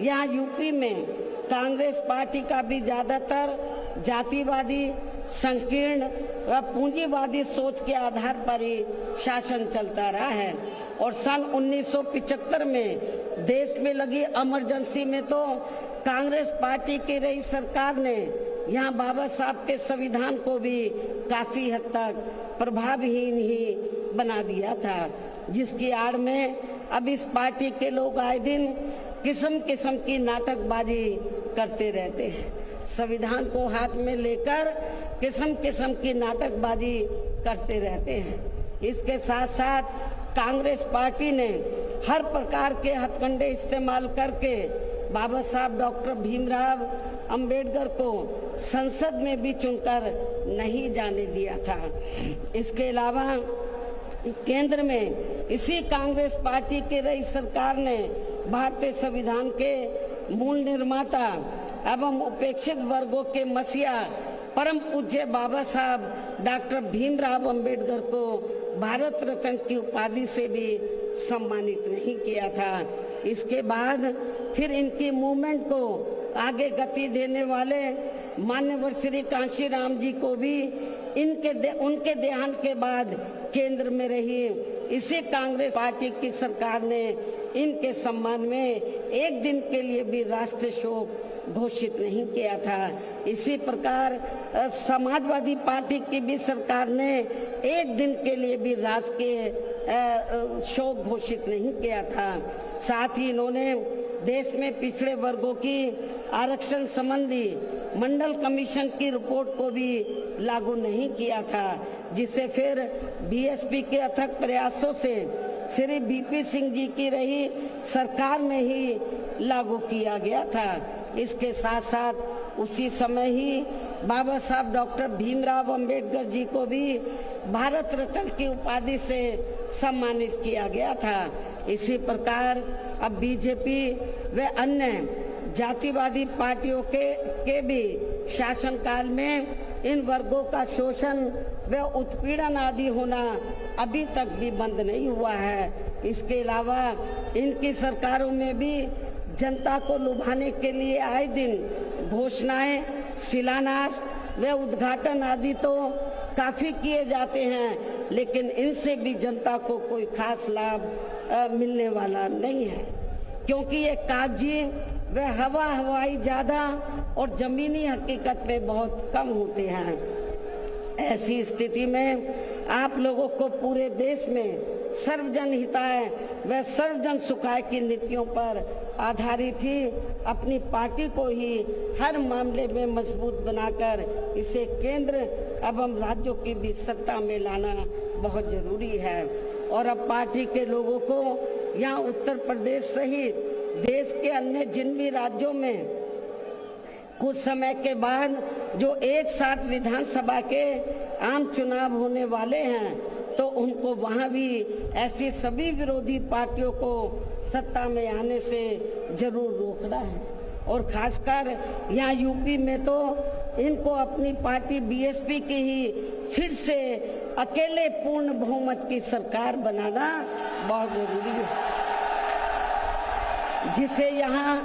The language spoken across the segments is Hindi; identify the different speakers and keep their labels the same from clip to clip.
Speaker 1: यहाँ यूपी में कांग्रेस पार्टी का भी ज्यादातर जातिवादी, संकीर्ण व पूंजीवादी सोच के आधार पर ही शासन चलता रहा है। और सन 1975 में देश में लगी इमरजेंसी में तो कांग्रेस पार्टी की रही सरकार ने यहाँ बाबा साहब के संविधान को भी काफी हद तक प्रभावहीन ही बना दिया था, जिसकी आड़ में अब इस पार्टी के लोग आए दिन किस्म किस्म की नाटकबाजी करते रहते हैं। संविधान को हाथ में लेकर किस्म किस्म की नाटकबाजी करते रहते हैं। इसके साथ साथ कांग्रेस पार्टी ने हर प्रकार के हथकंडे इस्तेमाल करके बाबा साहब डॉक्टर भीमराव अंबेडकर को संसद में भी चुनकर नहीं जाने दिया था। इसके अलावा केंद्र में इसी कांग्रेस पार्टी की रही सरकार ने भारतीय संविधान के मूल निर्माता एवं उपेक्षित वर्गों के मसीहा परम पूज्य बाबा साहब डॉक्टर भीमराव अंबेडकर को भारत रत्न की उपाधि से भी सम्मानित नहीं किया था। इसके बाद फिर इनकी मूवमेंट को आगे गति देने वाले मान्यवर श्री कांशीराम जी को भी उनके देहांत के बाद केंद्र में रही इसी कांग्रेस पार्टी की सरकार ने इनके सम्मान में एक दिन के लिए भी राष्ट्रीय शोक घोषित नहीं किया था। इसी प्रकार समाजवादी पार्टी की भी सरकार ने एक दिन के लिए भी राष्ट्रीय शोक घोषित नहीं किया था। साथ ही इन्होंने देश में पिछड़े वर्गों की आरक्षण संबंधी मंडल कमीशन की रिपोर्ट को भी लागू नहीं किया था, जिसे फिर बीएसपी के अथक प्रयासों से श्री बीपी सिंह जी की रही सरकार में ही लागू किया गया था। इसके साथ साथ उसी समय ही बाबा साहब डॉक्टर भीमराव अंबेडकर जी को भी भारत रत्न की उपाधि से सम्मानित किया गया था। इसी प्रकार अब बीजेपी व अन्य जातिवादी पार्टियों के भी शासनकाल में इन वर्गों का शोषण व उत्पीड़न आदि होना अभी तक भी बंद नहीं हुआ है। इसके अलावा इनकी सरकारों में भी जनता को लुभाने के लिए आए दिन घोषणाएं, शिलान्यास व उद्घाटन आदि तो काफी किए जाते हैं, लेकिन इनसे भी जनता को कोई खास लाभ मिलने वाला नहीं है, क्योंकि ये कागजी व हवाई ज्यादा और जमीनी हकीकत में बहुत कम होते हैं। ऐसी स्थिति में आप लोगों को पूरे देश में सर्वजन हिताय व सर्वजन सुखाय की नीतियों पर आधारित ही अपनी पार्टी को ही हर मामले में मजबूत बनाकर इसे केंद्र एवं राज्यों की भी सत्ता में लाना बहुत जरूरी है। और अब पार्टी के लोगों को यहाँ उत्तर प्रदेश सहित देश के अन्य जिन भी राज्यों में कुछ समय के बाद जो एक साथ विधानसभा के आम चुनाव होने वाले हैं, तो उनको वहां भी ऐसी सभी विरोधी पार्टियों को सत्ता में आने से जरूर रोकना है। और खासकर यहाँ यूपी में तो इनको अपनी पार्टी बीएसपी की ही फिर से अकेले पूर्ण बहुमत की सरकार बनाना बहुत जरूरी है, जिसे यहाँ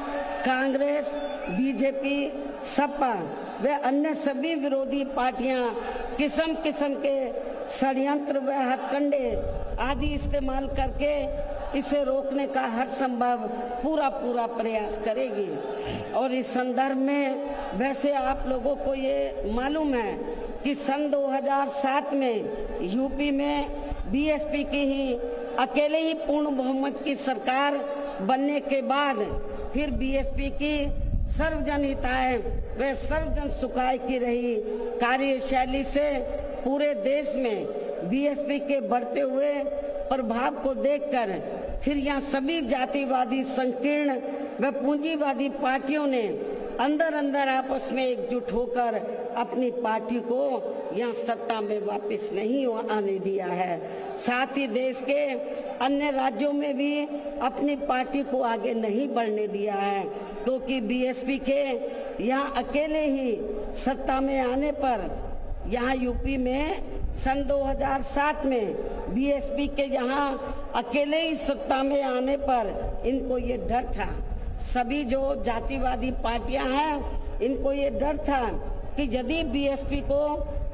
Speaker 1: कांग्रेस, बीजेपी, सपा व अन्य सभी विरोधी पार्टियां किस्म किस्म के षड्यंत्र व हथकंडे आदि इस्तेमाल करके इसे रोकने का हर संभव पूरा प्रयास करेगी। और इस संदर्भ में वैसे आप लोगों को ये मालूम है कि सन 2007 में यूपी में बीएसपी की ही अकेले ही पूर्ण बहुमत की सरकार बनने के बाद फिर बीएसपी की सर्वजन हिताय व सर्वजन सुखाय की रही कार्यशैली से पूरे देश में बीएसपी के बढ़ते हुए प्रभाव को देखकर फिर यहाँ सभी जातिवादी, संकीर्ण व पूंजीवादी पार्टियों ने अंदर आपस में एकजुट होकर अपनी पार्टी को यहाँ सत्ता में वापस नहीं आने दिया है। साथ ही देश के अन्य राज्यों में भी अपनी पार्टी को आगे नहीं बढ़ने दिया है, क्योंकि बीएसपी के यहाँ अकेले ही सत्ता में आने पर यहाँ यूपी में सन 2007 में बीएसपी के यहाँ अकेले ही सत्ता में आने पर इनको ये डर था सभी जो जातिवादी पार्टियां हैं, इनको ये डर था कि यदि बीएसपी को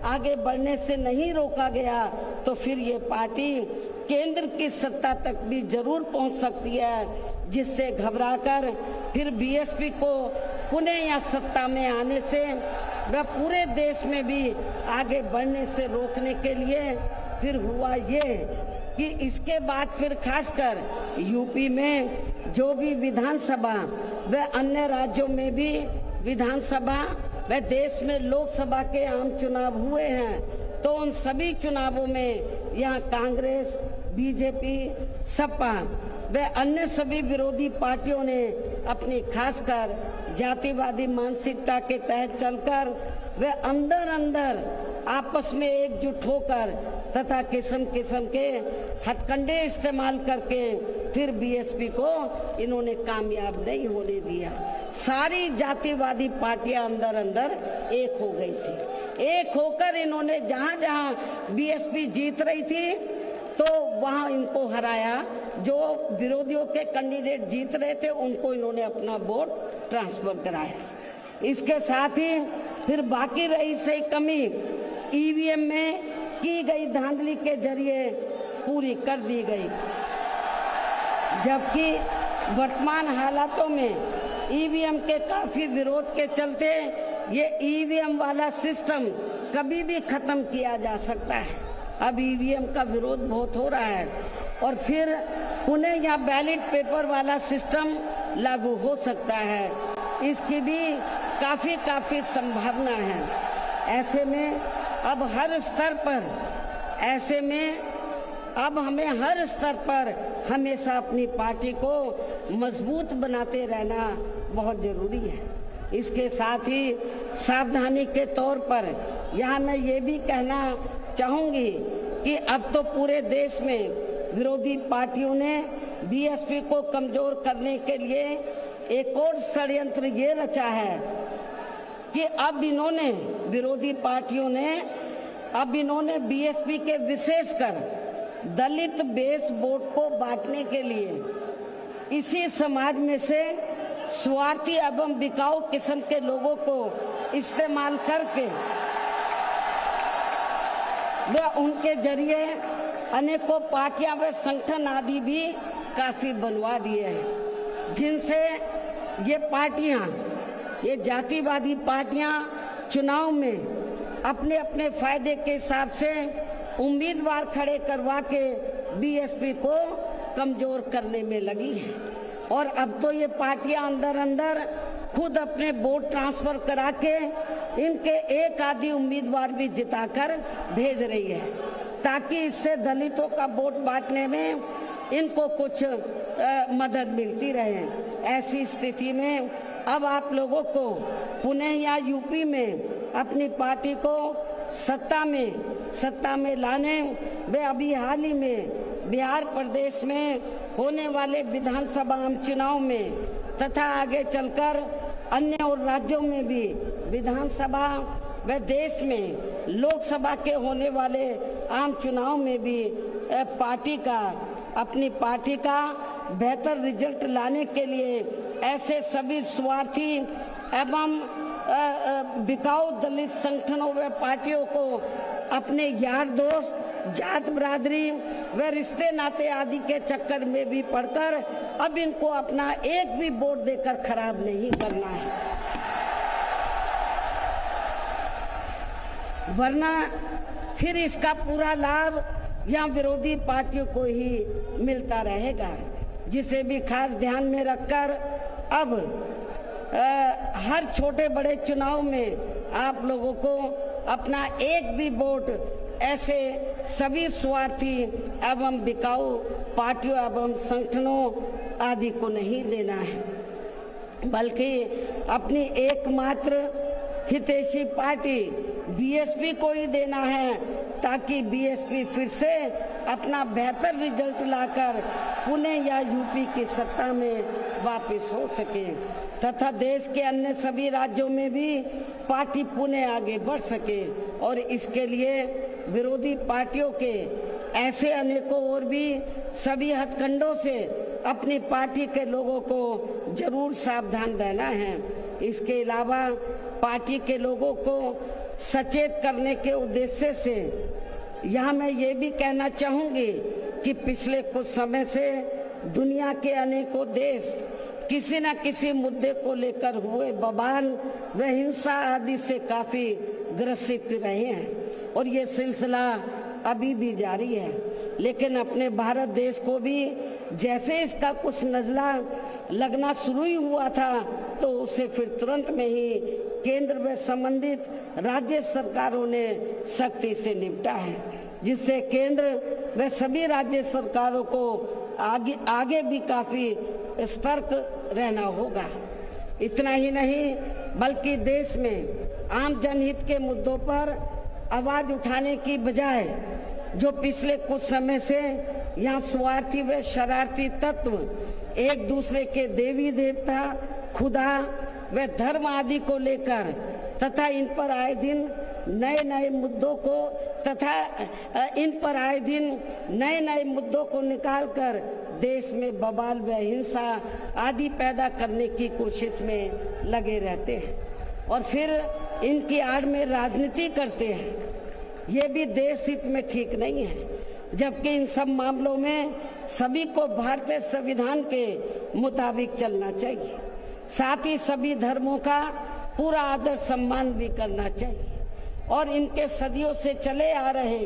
Speaker 1: आगे बढ़ने से नहीं रोका गया तो फिर ये पार्टी केंद्र की सत्ता तक भी जरूर पहुंच सकती है, जिससे घबराकर फिर बीएसपी को पुणे या सत्ता में आने से व पूरे देश में भी आगे बढ़ने से रोकने के लिए फिर हुआ ये कि इसके बाद फिर खासकर यूपी में जो भी विधानसभा व अन्य राज्यों में भी विधानसभा व देश में लोकसभा के आम चुनाव हुए हैं, तो उन सभी चुनावों में यहाँ कांग्रेस, बीजेपी, सपा व अन्य सभी विरोधी पार्टियों ने अपनी खासकर जातिवादी मानसिकता के तहत चलकर वे अंदर अंदर आपस में एकजुट होकर तथा किस्म किस्म के हथकंडे इस्तेमाल करके फिर बीएसपी को इन्होंने कामयाब नहीं होने दिया। सारी जातिवादी पार्टियां अंदर अंदर एक हो गई थी। एक होकर इन्होंने जहां जहां बीएसपी जीत रही थी तो वहां इनको हराया। जो विरोधियों के कैंडिडेट जीत रहे थे उनको इन्होंने अपना वोट ट्रांसफर कराया। इसके साथ ही फिर बाकी रही सही कमी ईवीएम में की गई धांधली के जरिए पूरी कर दी गई, जबकि वर्तमान हालातों में ईवीएम के काफी विरोध के चलते ये ईवीएम वाला सिस्टम कभी भी खत्म किया जा सकता है। अब ईवीएम का विरोध बहुत हो रहा है और फिर उन्हें या बैलेट पेपर वाला सिस्टम लागू हो सकता है, इसकी भी काफी संभावना है। ऐसे में अब हर स्तर पर हमें हर स्तर पर हमेशा अपनी पार्टी को मजबूत बनाते रहना बहुत जरूरी है। इसके साथ ही सावधानी के तौर पर यहाँ मैं ये भी कहना चाहूँगी कि अब तो पूरे देश में विरोधी पार्टियों ने बीएसपी को कमजोर करने के लिए एक और षड्यंत्र ये रचा है कि अब इन्होंने विरोधी पार्टियों ने बीएसपी के विशेषकर दलित बेस वोट को बांटने के लिए इसी समाज में से स्वार्थी एवं बिकाऊ किस्म के लोगों को इस्तेमाल करके वे उनके जरिए अनेकों पार्टियां व संगठन आदि भी काफी बनवा दिए हैं, जिनसे ये जातिवादी पार्टियां चुनाव में अपने अपने फायदे के हिसाब से उम्मीदवार खड़े करवा के बीएसपी को कमजोर करने में लगी है। और अब तो ये पार्टियां अंदर अंदर खुद अपने वोट ट्रांसफर करा के इनके एक आधी उम्मीदवार भी जिताकर भेज रही है, ताकि इससे दलितों का वोट बांटने में इनको कुछ मदद मिलती रहे। ऐसी स्थिति में अब आप लोगों को पुणे या यूपी में अपनी पार्टी को सत्ता में लाने वे अभी हाल ही में बिहार प्रदेश में होने वाले विधानसभा आम चुनाव में तथा आगे चलकर अन्य और राज्यों में भी विधानसभा व देश में लोकसभा के होने वाले आम चुनाव में भी अपनी पार्टी का बेहतर रिजल्ट लाने के लिए ऐसे सभी स्वार्थी एवं बिकाऊ दलित संगठनों व पार्टियों को अपने यार दोस्त, जात बिरादरी व रिश्ते नाते आदि के चक्कर में भी पड़कर अब इनको अपना एक भी वोट देकर खराब नहीं करना है, वरना फिर इसका पूरा लाभ यहाँ विरोधी पार्टियों को ही मिलता रहेगा। जिसे भी खास ध्यान में रखकर अब हर छोटे बड़े चुनाव में आप लोगों को अपना एक भी वोट ऐसे सभी स्वार्थी एवं बिकाऊ पार्टियों एवं संगठनों आदि को नहीं देना है, बल्कि अपनी एकमात्र हितैषी पार्टी बीएसपी को ही देना है, ताकि बीएसपी फिर से अपना बेहतर रिजल्ट लाकर पुणे या यूपी की सत्ता में वापस हो सके तथा देश के अन्य सभी राज्यों में भी पार्टी पुणे आगे बढ़ सके। और इसके लिए विरोधी पार्टियों के ऐसे अनेकों और भी सभी हथकंडों से अपनी पार्टी के लोगों को जरूर सावधान रहना है। इसके अलावा पार्टी के लोगों को सचेत करने के उद्देश्य से यहाँ मैं ये भी कहना चाहूँगी कि पिछले कुछ समय से दुनिया के अनेकों देश किसी न किसी मुद्दे को लेकर हुए बवाल व हिंसा आदि से काफी ग्रसित रहे हैं और ये सिलसिला अभी भी जारी है। लेकिन अपने भारत देश को भी जैसे इसका कुछ नजला लगना शुरू ही हुआ था तो उसे फिर तुरंत में ही केंद्र व संबंधित राज्य सरकारों ने सख्ती से निपटा है, जिससे केंद्र व सभी राज्य सरकारों को आगे भी काफी सतर्क रहना होगा। इतना ही नहीं बल्कि देश में आम जनहित के मुद्दों पर आवाज उठाने की बजाय जो पिछले कुछ समय से यहाँ स्वार्थी व शरारती तत्व एक दूसरे के देवी देवता, खुदा व धर्म आदि को लेकर तथा इन पर आए दिन नए नए मुद्दों को निकालकर देश में बवाल व हिंसा आदि पैदा करने की कोशिश में लगे रहते हैं और फिर इनकी आड़ में राजनीति करते हैं। ये भी देश हित में ठीक नहीं है, जबकि इन सब मामलों में सभी को भारतीय संविधान के मुताबिक चलना चाहिए। साथ ही सभी धर्मों का पूरा आदर सम्मान भी करना चाहिए और इनके सदियों से चले आ रहे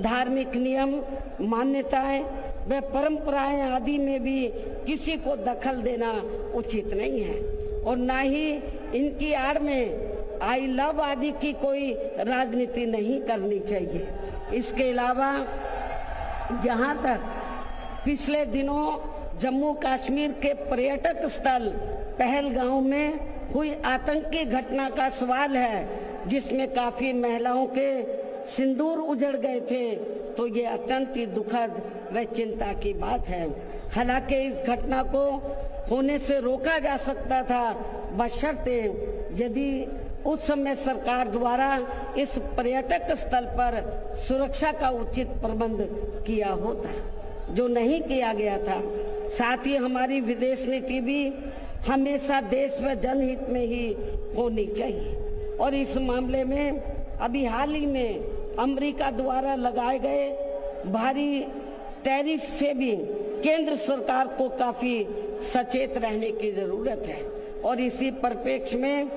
Speaker 1: धार्मिक नियम, मान्यताएं व परंपराएं आदि में भी किसी को दखल देना उचित नहीं है और ना ही इनकी आड़ में आई लव आदि की कोई राजनीति नहीं करनी चाहिए। इसके अलावा जहां तक पिछले दिनों जम्मू कश्मीर के पर्यटक स्थल पहलगांव में हुई आतंकी घटना का सवाल है, जिसमें काफी महिलाओं के सिंदूर उजड़ गए थे, तो ये अत्यंत ही दुखद व चिंता की बात है। हालांकि इस घटना को होने से रोका जा सकता था, बशर्ते यदि उस समय सरकार द्वारा इस पर्यटक स्थल पर सुरक्षा का उचित प्रबंध किया होता, जो नहीं किया गया था। साथ ही हमारी विदेश नीति भी हमेशा देश व जनहित में ही होनी चाहिए और इस मामले में अभी हाल ही में अमेरिका द्वारा लगाए गए भारी टैरिफ से भी केंद्र सरकार को काफी सचेत रहने की जरूरत है और इसी परिप्रेक्ष्य में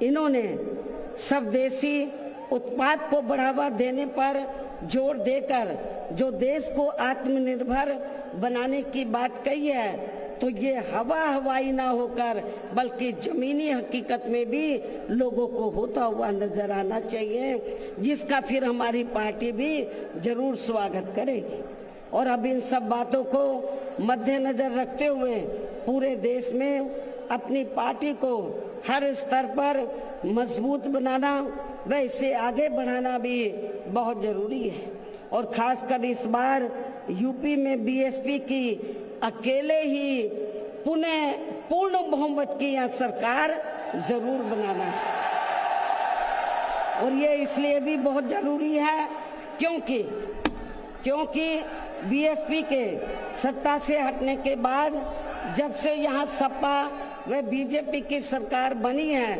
Speaker 1: इन्होंने स्वदेशी उत्पाद को बढ़ावा देने पर जोर देकर जो देश को आत्मनिर्भर बनाने की बात कही है, तो ये हवाई ना होकर बल्कि जमीनी हकीकत में भी लोगों को होता हुआ नजर आना चाहिए, जिसका फिर हमारी पार्टी भी जरूर स्वागत करेगी। और अब इन सब बातों को मद्देनजर रखते हुए पूरे देश में अपनी पार्टी को हर स्तर पर मजबूत बनाना व इसे आगे बढ़ाना भी बहुत जरूरी है और खासकर इस बार यूपी में बीएसपी की अकेले ही पूर्ण बहुमत की यहाँ सरकार जरूर बनाना है और ये इसलिए भी बहुत जरूरी है क्योंकि बीएसपी के सत्ता से हटने के बाद जब से यहाँ सपा व बीजेपी की सरकार बनी है,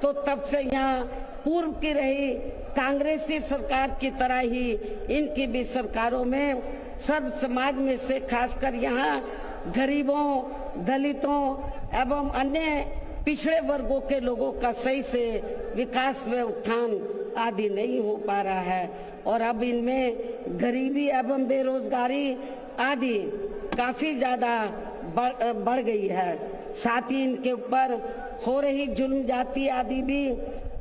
Speaker 1: तो तब से यहाँ पूर्व की रही कांग्रेसी सरकार की तरह ही इनकी भी सरकारों में सर्व समाज में से खासकर यहाँ गरीबों, दलितों एवं अन्य पिछड़े वर्गों के लोगों का सही से विकास व उत्थान आदि नहीं हो पा रहा है और अब इनमें गरीबी एवं बेरोजगारी आदि काफी ज्यादा बढ़ गई है। साथ ही इनके ऊपर हो रही जुल्म जाति आदि भी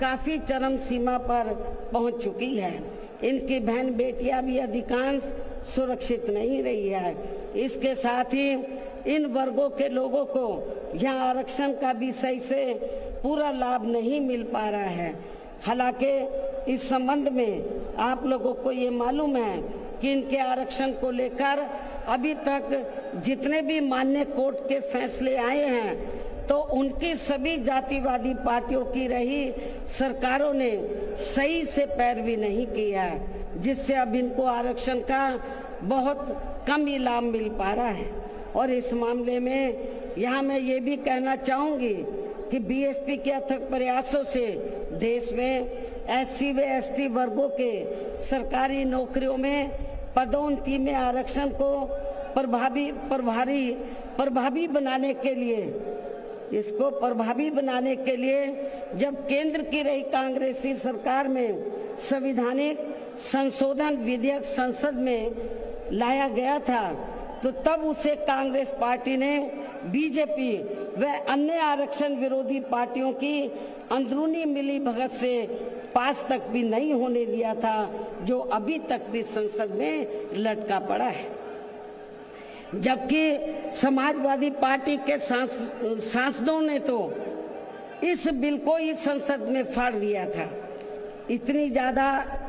Speaker 1: काफी चरम सीमा पर पहुंच चुकी है। इनकी बहन बेटियां भी अधिकांश सुरक्षित नहीं रही है। इसके साथ ही इन वर्गों के लोगों को यहाँ आरक्षण का भी सही से पूरा लाभ नहीं मिल पा रहा है। हालांकि इस संबंध में आप लोगों को ये मालूम है कि इनके आरक्षण को लेकर अभी तक जितने भी मान्य कोर्ट के फैसले आए हैं, तो उनकी सभी जातिवादी पार्टियों की रही सरकारों ने सही से पैरवी नहीं की है, जिससे अब इनको आरक्षण का बहुत कम ही लाभ मिल पा रहा है। और इस मामले में यहाँ मैं ये भी कहना चाहूँगी कि बीएसपी के अथक प्रयासों से देश में एससी व एसटी वर्गों के सरकारी नौकरियों में पदोन्नति में आरक्षण को प्रभावी बनाने के लिए जब केंद्र की रही कांग्रेसी सरकार में संविधानिक संशोधन विधेयक संसद में लाया गया था, तो तब उसे कांग्रेस पार्टी ने बीजेपी व अन्य आरक्षण विरोधी पार्टियों की अंदरूनी मिलीभगत से पास तक भी नहीं होने दिया था, जो अभी तक भी संसद में लटका पड़ा है। जबकि समाजवादी पार्टी के सांसदों ने तो इस बिल को ही संसद में फाड़ दिया था। इतनी ज्यादा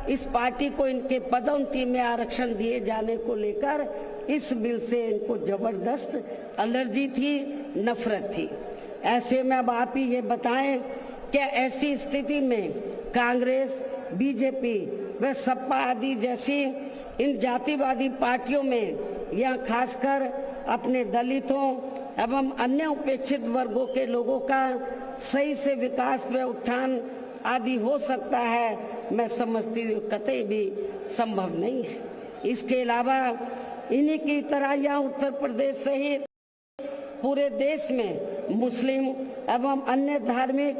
Speaker 1: इस पार्टी को इनके पदोन्नति में आरक्षण दिए जाने को लेकर इस बिल से इनको जबरदस्त एलर्जी थी, नफरत थी। ऐसे में अब आप ही ये बताएं, क्या ऐसी स्थिति में कांग्रेस, बीजेपी व सपा आदि जैसी इन जातिवादी पार्टियों में या खासकर अपने दलितों एवं अन्य उपेक्षित वर्गों के लोगों का सही से विकास व उत्थान आदि हो सकता है, मैं समझती हूँ कतई भी संभव नहीं है। इसके अलावा इन्हीं की तरह यहाँ उत्तर प्रदेश सहित पूरे देश में मुस्लिम एवं अन्य धार्मिक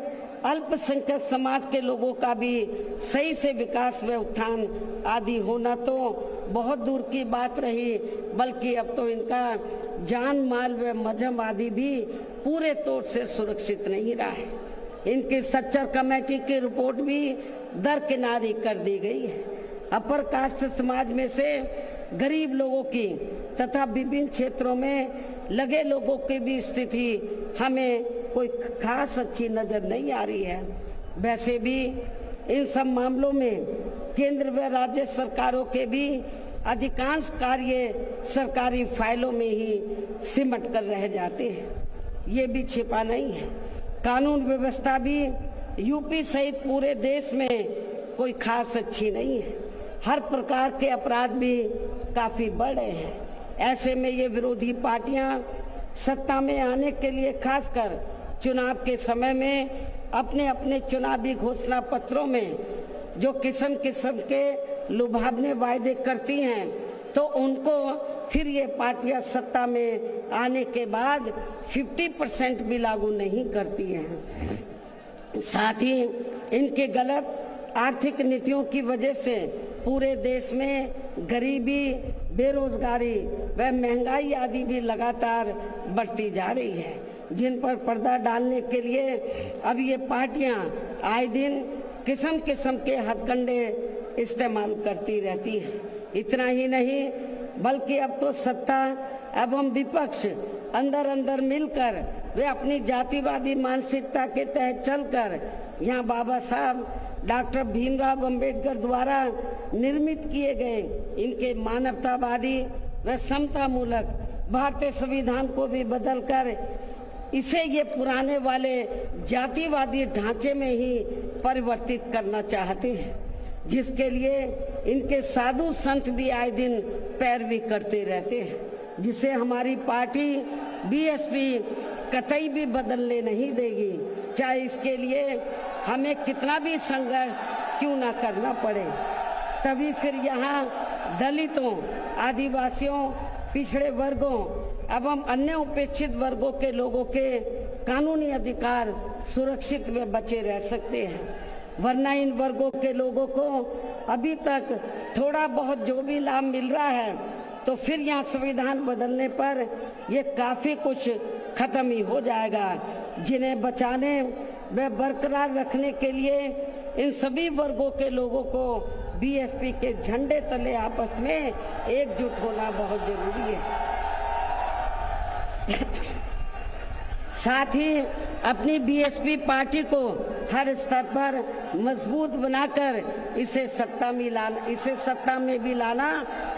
Speaker 1: अल्पसंख्यक समाज के लोगों का भी सही से विकास व उत्थान आदि होना तो बहुत दूर की बात रही, बल्कि अब तो इनका जान माल व मजहब आदि भी पूरे तौर से सुरक्षित नहीं रहा है। इनकी सच्चर कमेटी की रिपोर्ट भी दरकिनारी कर दी गई है। अपर कास्ट समाज में से गरीब लोगों की तथा विभिन्न क्षेत्रों में लगे लोगों की भी स्थिति हमें कोई खास अच्छी नजर नहीं आ रही है। वैसे भी इन सब मामलों में केंद्र व राज्य सरकारों के भी अधिकांश कार्य सरकारी फाइलों में ही सिमट कर रह जाते हैं, ये भी छिपा नहीं है। कानून व्यवस्था भी यूपी सहित पूरे देश में कोई खास अच्छी नहीं है। हर प्रकार के अपराध भी काफी बढ़ रहे हैं। ऐसे में ये विरोधी पार्टियां सत्ता में आने के लिए खासकर चुनाव के समय में अपने अपने चुनावी घोषणा पत्रों में जो किस्म किस्म के लुभावने वायदे करती हैं, तो उनको फिर ये पार्टियां सत्ता में आने के बाद 50% भी लागू नहीं करती हैं। साथ ही इनके गलत आर्थिक नीतियों की वजह से पूरे देश में गरीबी, बेरोजगारी व महंगाई आदि भी लगातार बढ़ती जा रही है, जिन पर पर्दा डालने के लिए अब ये पार्टियां आए दिन किस्म किस्म के हथकंडे इस्तेमाल करती रहती हैं। इतना ही नहीं, बल्कि अब तो सत्ता एवं विपक्ष अंदर अंदर मिलकर वे अपनी जातिवादी मानसिकता के तहत चलकर यहाँ बाबा साहब डॉक्टर भीमराव अंबेडकर द्वारा निर्मित किए गए इनके मानवतावादी व समतामूलक भारतीय संविधान को भी बदलकर इसे ये पुराने वाले जातिवादी ढांचे में ही परिवर्तित करना चाहते हैं, जिसके लिए इनके साधु संत भी आए दिन पैरवी करते रहते हैं, जिसे हमारी पार्टी बीएसपी कतई भी बदलने नहीं देगी, चाहे इसके लिए हमें कितना भी संघर्ष क्यों ना करना पड़े। तभी फिर यहाँ दलितों, आदिवासियों, पिछड़े वर्गों एवं अन्य उपेक्षित वर्गों के लोगों के कानूनी अधिकार सुरक्षित व बचे रह सकते हैं। वरना इन वर्गों के लोगों को अभी तक थोड़ा बहुत जो भी लाभ मिल रहा है, तो फिर यहाँ संविधान बदलने पर ये काफी कुछ खत्म ही हो जाएगा, जिन्हें बचाने व बरकरार रखने के लिए इन सभी वर्गों के लोगों को बीएसपी के झंडे तले आपस में एकजुट होना बहुत जरूरी है। साथ ही अपनी बीएसपी पार्टी को हर स्तर पर मजबूत बनाकर इसे सत्ता में भी लाना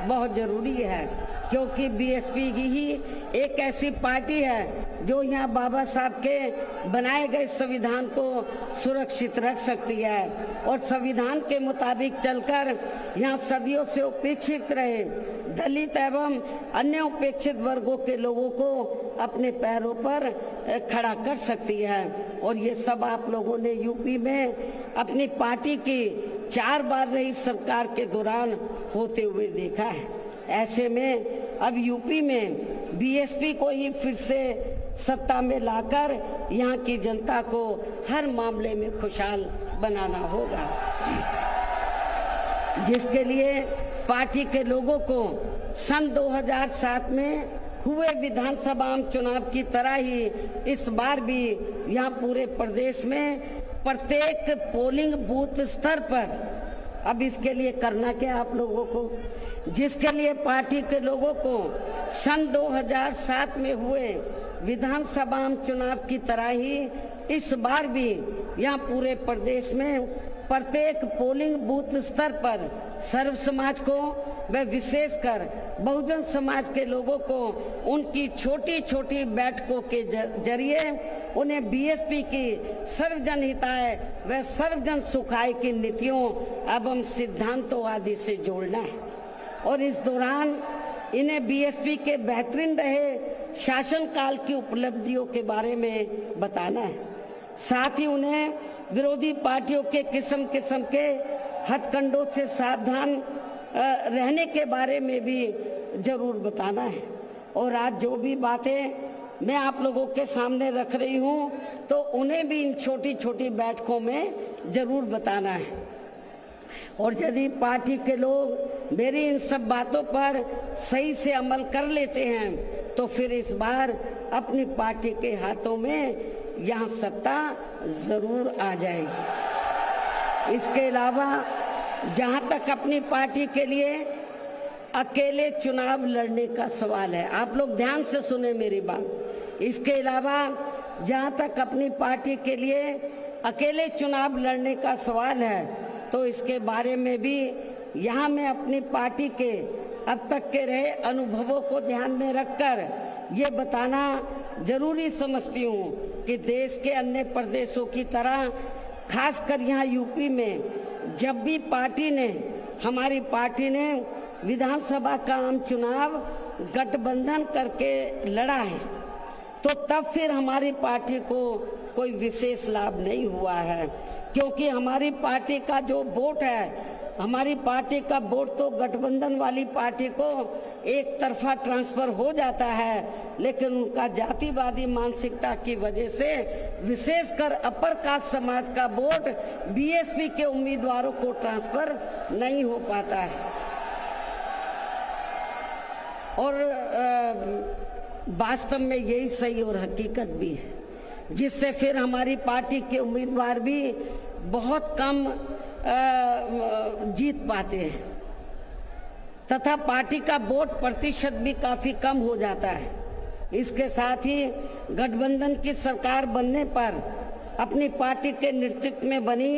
Speaker 1: बहुत जरूरी है, क्योंकि बीएसपी ही एक ऐसी पार्टी है जो यहाँ बाबा साहब के बनाए गए संविधान को सुरक्षित रख सकती है और संविधान के मुताबिक चलकर यहाँ सदियों से उपेक्षित रहे दलित एवं अन्य उपेक्षित वर्गों के लोगों को अपने पैरों पर खड़ा कर सकती है। और ये सब आप लोगों ने यूपी में अपनी पार्टी की 4 बार रही सरकार के दौरान होते हुए देखा है। ऐसे में अब यूपी में बीएसपी को ही फिर से सत्ता में लाकर यहाँ की जनता को हर मामले में खुशहाल बनाना होगा, जिसके लिए पार्टी के लोगों को सन 2007 में हुए विधानसभा चुनाव की तरह ही इस बार भी यहाँ पूरे प्रदेश में प्रत्येक पोलिंग बूथ स्तर पर अब इसके लिए करना क्या आप लोगों को, जिसके लिए पार्टी के लोगों को सन 2007 में हुए विधानसभा चुनाव की तरह ही इस बार भी यहाँ पूरे प्रदेश में प्रत्येक पोलिंग बूथ स्तर पर सर्व समाज को व विशेषकर बहुजन समाज के लोगों को उनकी छोटी छोटी बैठकों के जरिए उन्हें बीएसपी की सर्वजन हिताय व सर्वजन सुखाय की नीतियों एवं सिद्धांतों आदि से जोड़ना है और इस दौरान इन्हें बीएसपी के बेहतरीन रहे शासनकाल की उपलब्धियों के बारे में बताना है। साथ ही उन्हें विरोधी पार्टियों के किस्म किस्म के हथकंडों से सावधान रहने के बारे में भी जरूर बताना है। और आज जो भी बातें मैं आप लोगों के सामने रख रही हूं तो उन्हें भी इन छोटी छोटी बैठकों में जरूर बताना है। और यदि पार्टी के लोग मेरी इन सब बातों पर सही से अमल कर लेते हैं तो फिर इस बार अपनी पार्टी के हाथों में यहाँ सत्ता जरूर आ जाएगी। इसके अलावा जहाँ तक अपनी पार्टी के लिए अकेले चुनाव लड़ने का सवाल है, आप लोग ध्यान से सुने मेरी बात। इसके अलावा जहाँ तक अपनी पार्टी के लिए अकेले चुनाव लड़ने का सवाल है तो इसके बारे में भी यहाँ मैं अपनी पार्टी के अब तक के रहे अनुभवों को ध्यान में रखकर ये बताना जरूरी समझती हूँ कि देश के अन्य प्रदेशों की तरह खासकर यहाँ यूपी में जब भी हमारी पार्टी ने विधानसभा का आम चुनाव गठबंधन करके लड़ा है तो तब फिर हमारी पार्टी को कोई विशेष लाभ नहीं हुआ है, क्योंकि हमारी पार्टी का जो वोट है, हमारी पार्टी का वोट तो गठबंधन वाली पार्टी को एक तरफा ट्रांसफर हो जाता है, लेकिन उनका जातिवादी मानसिकता की वजह से विशेषकर अपर कास्ट समाज का वोट बीएसपी के उम्मीदवारों को ट्रांसफर नहीं हो पाता है। और वास्तव में यही सही और हकीकत भी है, जिससे फिर हमारी पार्टी के उम्मीदवार भी बहुत कम जीत पाते हैं तथा पार्टी का वोट प्रतिशत भी काफी कम हो जाता है। इसके साथ ही गठबंधन की सरकार बनने पर अपनी पार्टी के नेतृत्व में बनी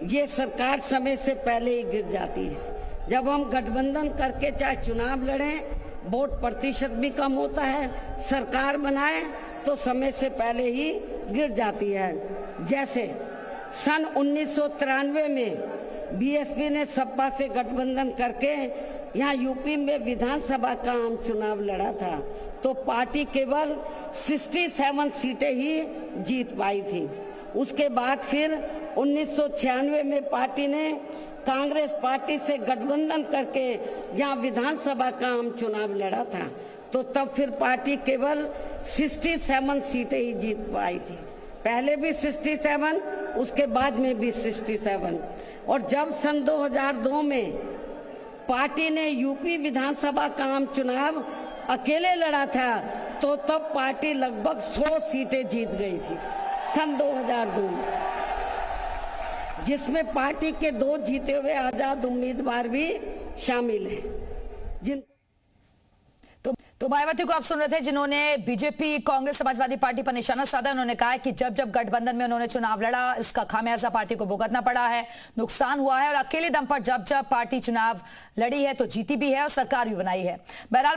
Speaker 1: ये सरकार समय से पहले ही गिर जाती है। जब हम गठबंधन करके चाहे चुनाव लड़ें, वोट प्रतिशत भी कम होता है, सरकार बनाए तो समय से पहले ही गिर जाती है। जैसे सन 1993 में बीएसपी ने सपा से गठबंधन करके यहाँ यूपी में विधानसभा का आम चुनाव लड़ा था तो पार्टी केवल 67 सीटें ही जीत पाई थी। उसके बाद फिर 1996 में पार्टी ने कांग्रेस पार्टी से गठबंधन करके यहाँ विधानसभा का आम चुनाव लड़ा था तो तब फिर पार्टी केवल 67 सीटें ही जीत पाई थी। पहले भी 67, उसके बाद में भी 67। और जब सन 2002 में पार्टी ने यूपी विधानसभा का आम चुनाव अकेले लड़ा था तो तब पार्टी लगभग 100 सीटें जीत गई थी सन 2002 में, जिसमें पार्टी के 2 जीते हुए आजाद उम्मीदवार भी शामिल हैं। जिन
Speaker 2: तो मायावती को आप सुन रहे थे, जिन्होंने बीजेपी कांग्रेस समाजवादी पार्टी पर निशाना साधा। उन्होंने कहा कि जब जब गठबंधन में उन्होंने चुनाव लड़ा, इसका खामियाजा पार्टी को भुगतना पड़ा है, नुकसान हुआ है और अकेले दम पर जब जब पार्टी चुनाव लड़ी है तो जीती भी है और सरकार भी बनाई है। बहरहाल